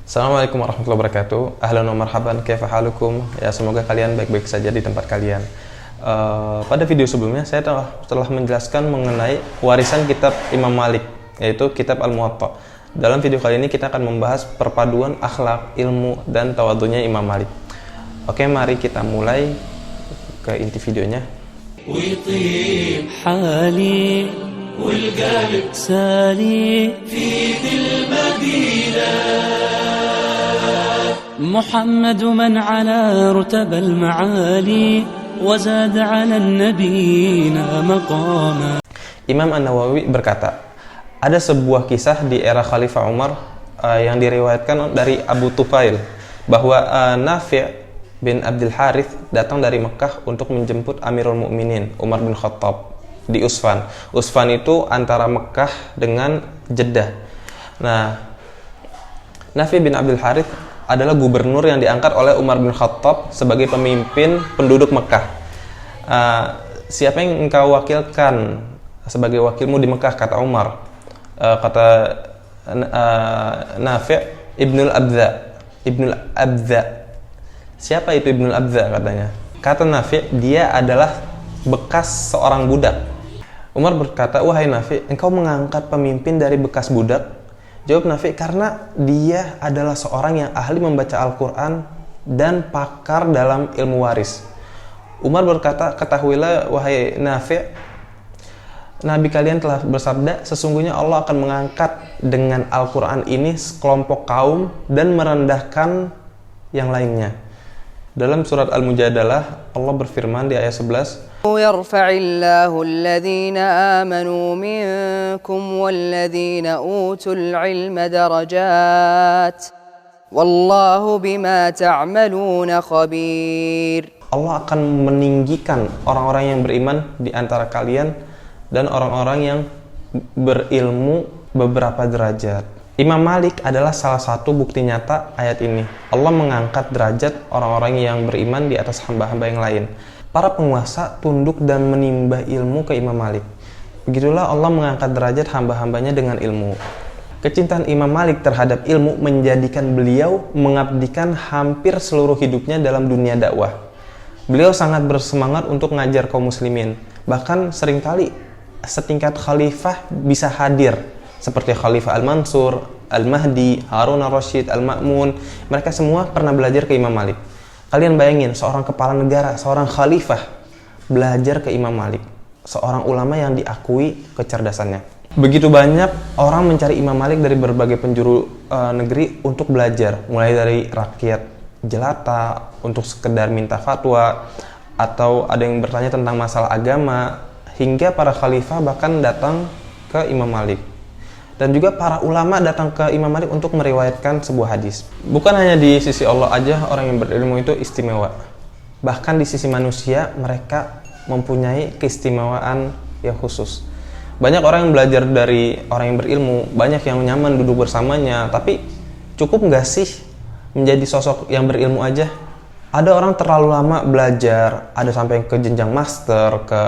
Assalamualaikum warahmatullahi wabarakatuh. Ahlan wa marhaban, kaifa halukum? Ya, semoga kalian baik-baik saja di tempat kalian. Pada video sebelumnya saya telah menjelaskan mengenai warisan kitab Imam Malik, yaitu kitab Al-Muwatta. Dalam video kali ini kita akan membahas perpaduan akhlak, ilmu, dan tawadhunya Imam Malik. Oke, mari kita mulai ke inti videonya. والقلب سالي في ذي المدينة محمد من على رتب المعالي وزاد على النبينا مقاما. Imam An-Nawawi berkata, ada sebuah kisah di era Khalifah Umar yang diriwayatkan dari Abu Tufail bahwa Nafi' bin Abdul Harith datang dari Mekah untuk menjemput Amirul Mukminin Umar bin Khattab di Usfan. Usfan itu antara Mekah dengan Jeddah. Nah, Nafi bin Abdul Harith adalah gubernur yang diangkat oleh Umar bin Khattab sebagai pemimpin penduduk Mekah. Siapa yang engkau wakilkan sebagai wakilmu di Mekah, kata Umar. Kata Nafi' Ibnul Abdza. Siapa itu Ibnul Abdza katanya? Kata Nafi', dia adalah bekas seorang budak. Umar berkata, wahai Nafi', engkau mengangkat pemimpin dari bekas budak? Jawab Nafi', karena dia adalah seorang yang ahli membaca Al-Quran dan pakar dalam ilmu waris. Umar berkata, ketahuilah wahai Nafi', Nabi kalian telah bersabda, sesungguhnya Allah akan mengangkat dengan Al-Quran ini sekelompok kaum dan merendahkan yang lainnya. Dalam surat Al-Mujadalah, Allah berfirman di ayat 11, يرفع الله الذين آمنوا منكم والذين أوتوا العلم درجات والله بما تعملون خبير. Allah akan meninggikan orang-orang yang beriman di antara kalian dan orang-orang yang berilmu beberapa derajat. Imam Malik adalah salah satu bukti nyata ayat ini. Allah mengangkat derajat orang-orang yang beriman di atas hamba-hamba yang lain. Para penguasa tunduk dan menimba ilmu ke Imam Malik. Begitulah Allah mengangkat derajat hamba-hambanya dengan ilmu. Kecintaan Imam Malik terhadap ilmu menjadikan beliau mengabdikan hampir seluruh hidupnya dalam dunia dakwah. Beliau sangat bersemangat untuk mengajar kaum muslimin. Bahkan seringkali setingkat khalifah bisa hadir, seperti Khalifah Al-Mansur, Al-Mahdi, Harun Ar-Rasyid, Al-Ma'mun. Mereka semua pernah belajar ke Imam Malik. Kalian bayangin, seorang kepala negara, seorang khalifah belajar ke Imam Malik, seorang ulama yang diakui kecerdasannya. Begitu banyak orang mencari Imam Malik dari berbagai penjuru negeri untuk belajar, mulai dari rakyat jelata untuk sekedar minta fatwa, atau ada yang bertanya tentang masalah agama, hingga para khalifah bahkan datang ke Imam Malik. Dan juga para ulama datang ke Imam Malik untuk meriwayatkan sebuah hadis. Bukan hanya di sisi Allah aja orang yang berilmu itu istimewa. Bahkan di sisi manusia mereka mempunyai keistimewaan yang khusus. Banyak orang yang belajar dari orang yang berilmu, banyak yang nyaman duduk bersamanya, tapi cukup nggak sih menjadi sosok yang berilmu aja? Ada orang terlalu lama belajar, ada sampai ke jenjang master, ke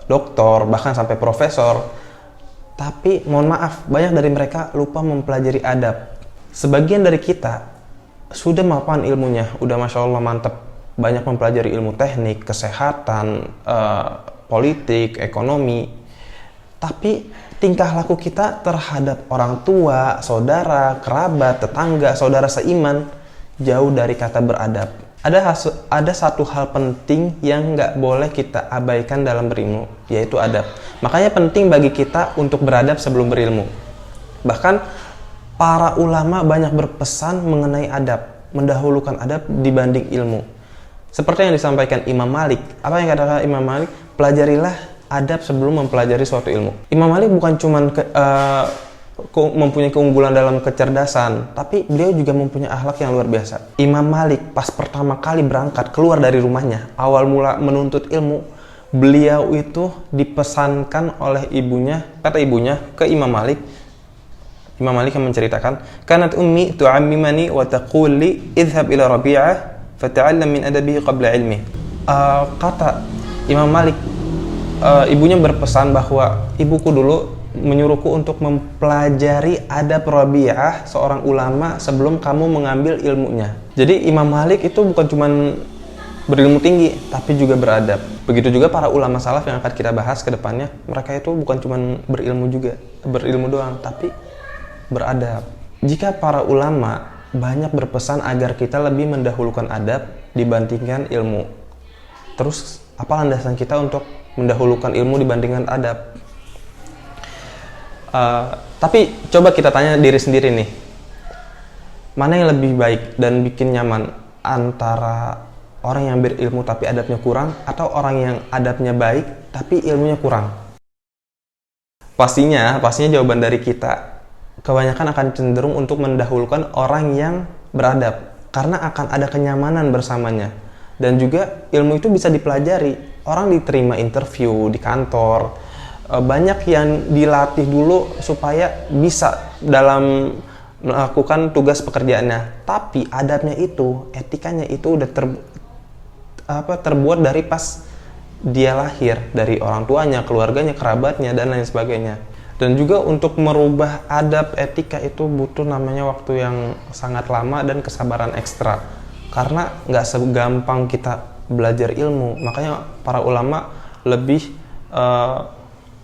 doktor, bahkan sampai profesor. Tapi mohon maaf, banyak dari mereka lupa mempelajari adab. Sebagian dari kita sudah mapan ilmunya, udah Masya Allah mantep. Banyak mempelajari ilmu teknik, kesehatan, politik, ekonomi. Tapi tingkah laku kita terhadap orang tua, saudara, kerabat, tetangga, saudara seiman jauh dari kata beradab. Ada satu hal penting yang nggak boleh kita abaikan dalam berilmu, yaitu adab. Makanya penting bagi kita untuk beradab sebelum berilmu. Bahkan para ulama banyak berpesan mengenai adab, mendahulukan adab dibanding ilmu. Seperti yang disampaikan Imam Malik. Apa yang kata Imam Malik? Pelajarilah adab sebelum mempelajari suatu ilmu. Imam Malik bukan cuma mempunyai keunggulan dalam kecerdasan, tapi beliau juga mempunyai akhlak yang luar biasa. Imam Malik pas pertama kali berangkat keluar dari rumahnya, awal mula menuntut ilmu, beliau itu dipesankan oleh ibunya, kata ibunya ke Imam Malik. Imam Malik yang menceritakan, kanat ummi tu'ammimani wa taqul li idhhab ila Rabi'ah fata'allam min adabihi qabla ilmi. Kata Imam Malik, ibunya berpesan bahwa ibuku dulu menyuruhku untuk mempelajari adab Rabi'ah, seorang ulama, sebelum kamu mengambil ilmunya. Jadi Imam Malik itu bukan cuma berilmu tinggi, tapi juga beradab. Begitu juga para ulama salaf yang akan kita bahas ke depannya, mereka itu bukan cuma berilmu doang, tapi beradab. Jika para ulama banyak berpesan agar kita lebih mendahulukan adab dibandingkan ilmu, terus apa landasan kita untuk mendahulukan ilmu dibandingkan adab? Tapi coba kita tanya diri sendiri nih, mana yang lebih baik dan bikin nyaman, antara orang yang berilmu tapi adabnya kurang, atau orang yang adabnya baik tapi ilmunya kurang? Pastinya jawaban dari kita kebanyakan akan cenderung untuk mendahulukan orang yang beradab, karena akan ada kenyamanan bersamanya. Dan juga ilmu itu bisa dipelajari. Orang diterima interview di kantor, banyak yang dilatih dulu supaya bisa dalam melakukan tugas pekerjaannya. Tapi adabnya itu, etikanya itu udah terbuat dari pas dia lahir, dari orang tuanya, keluarganya, kerabatnya, dan lain sebagainya. Dan juga untuk merubah adab etika itu butuh namanya waktu yang sangat lama dan kesabaran ekstra. Karena nggak segampang kita belajar ilmu. Makanya para ulama lebih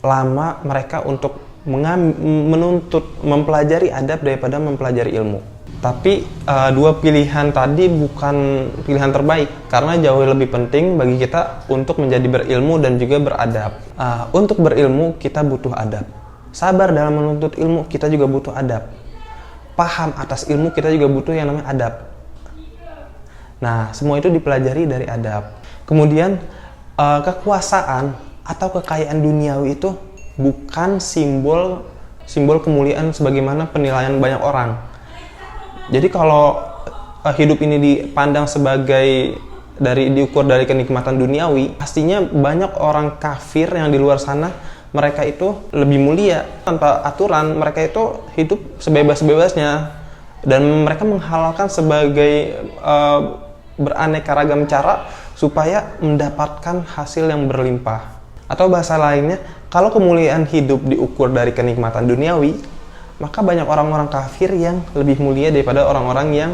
lama mereka untuk mempelajari adab daripada mempelajari ilmu. Tapi dua pilihan tadi bukan pilihan terbaik, karena jauh lebih penting bagi kita untuk menjadi berilmu dan juga beradab. Untuk berilmu kita butuh adab. Sabar dalam menuntut ilmu kita juga butuh adab. Paham atas ilmu kita juga butuh yang namanya adab. Nah, semua itu dipelajari dari adab. Kemudian kekuasaan atau kekayaan duniawi itu bukan simbol kemuliaan sebagaimana penilaian banyak orang. Jadi kalau hidup ini dipandang sebagai diukur dari kenikmatan duniawi, pastinya banyak orang kafir yang di luar sana, mereka itu lebih mulia. Tanpa aturan, mereka itu hidup sebebas-bebasnya, dan mereka menghalalkan sebagai beraneka ragam cara supaya mendapatkan hasil yang berlimpah. Atau bahasa lainnya, kalau kemuliaan hidup diukur dari kenikmatan duniawi, maka banyak orang-orang kafir yang lebih mulia daripada orang-orang yang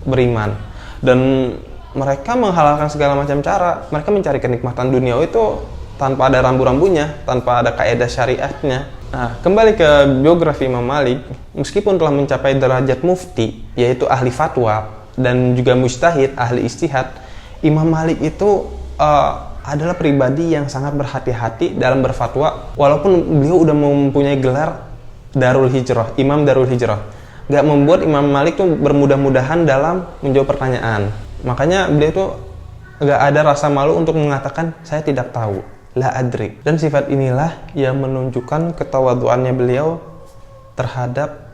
beriman. Dan mereka menghalalkan segala macam cara. Mereka mencari kenikmatan duniawi itu tanpa ada rambu-rambunya, tanpa ada kaidah syariatnya. Nah, kembali ke biografi Imam Malik, meskipun telah mencapai derajat mufti, yaitu ahli fatwa, dan juga mujtahid, ahli istihad, Imam Malik itu adalah pribadi yang sangat berhati-hati dalam berfatwa, walaupun beliau udah mempunyai gelar Darul Hijrah, Imam Darul Hijrah. Gak membuat Imam Malik tuh bermudah-mudahan dalam menjawab pertanyaan. Makanya beliau tuh gak ada rasa malu untuk mengatakan, saya tidak tahu, la adri. Dan sifat inilah yang menunjukkan ketawaduannya beliau terhadap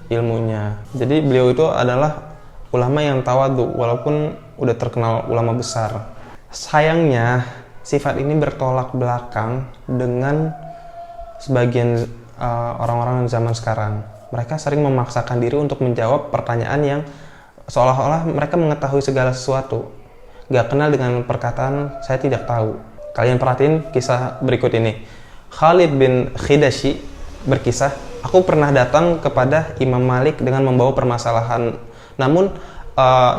ilmunya. Jadi beliau itu adalah ulama yang tawadu, walaupun udah terkenal ulama besar. Sayangnya, sifat ini bertolak belakang dengan sebagian orang-orang zaman sekarang. Mereka sering memaksakan diri untuk menjawab pertanyaan yang seolah-olah mereka mengetahui segala sesuatu. Gak kenal dengan perkataan, saya tidak tahu. Kalian perhatiin kisah berikut ini. Khalid bin Khidashi berkisah, aku pernah datang kepada Imam Malik dengan membawa permasalahan. Namun,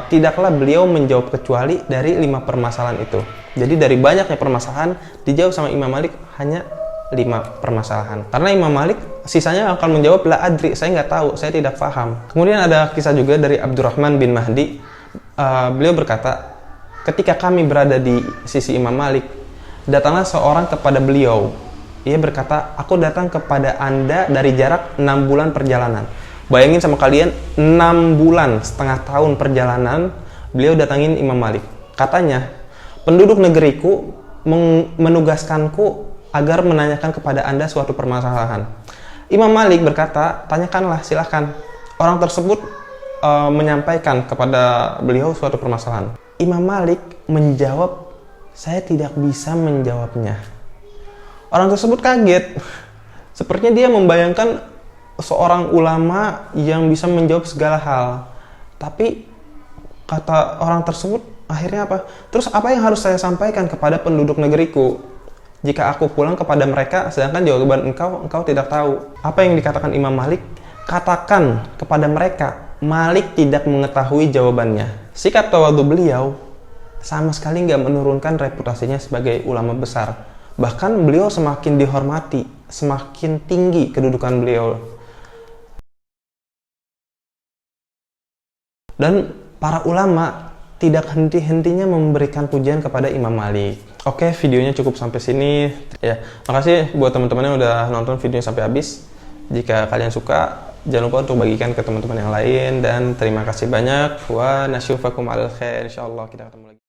tidaklah beliau menjawab kecuali dari 5 permasalahan itu. Jadi dari banyaknya permasalahan, dijawab sama Imam Malik hanya 5 permasalahan. Karena Imam Malik sisanya akan menjawab, la adri, saya nggak tahu, saya tidak paham. Kemudian ada kisah juga dari Abdurrahman bin Mahdi. Beliau berkata, ketika kami berada di sisi Imam Malik, datanglah seorang kepada beliau. Ia berkata, aku datang kepada Anda dari jarak 6 bulan perjalanan. Bayangin sama kalian, 6 bulan, setengah tahun perjalanan, beliau datangin Imam Malik. Katanya, penduduk negeriku menugaskanku agar menanyakan kepada Anda suatu permasalahan. Imam Malik berkata, tanyakanlah, silahkan. Orang tersebut menyampaikan kepada beliau suatu permasalahan. Imam Malik menjawab, saya tidak bisa menjawabnya. Orang tersebut kaget. Sepertinya dia membayangkan seorang ulama yang bisa menjawab segala hal. Tapi kata orang tersebut, akhirnya apa? Terus apa yang harus saya sampaikan kepada penduduk negeriku? jika aku pulang kepada mereka, sedangkan jawaban engkau tidak tahu. Apa yang dikatakan Imam Malik? Katakan kepada mereka, Malik tidak mengetahui jawabannya. Sikap tawadhu beliau sama sekali nggak menurunkan reputasinya sebagai ulama besar. Bahkan beliau semakin dihormati, semakin tinggi kedudukan beliau. Dan para ulama tidak henti-hentinya memberikan pujian kepada Imam Malik. Oke, videonya cukup sampai sini. Ya, makasih buat teman-teman yang udah nonton videonya sampai habis. Jika kalian suka, jangan lupa untuk bagikan ke teman-teman yang lain. Dan terima kasih banyak. Wa nasyufakum alal khair. Insyaallah kita ketemu lagi.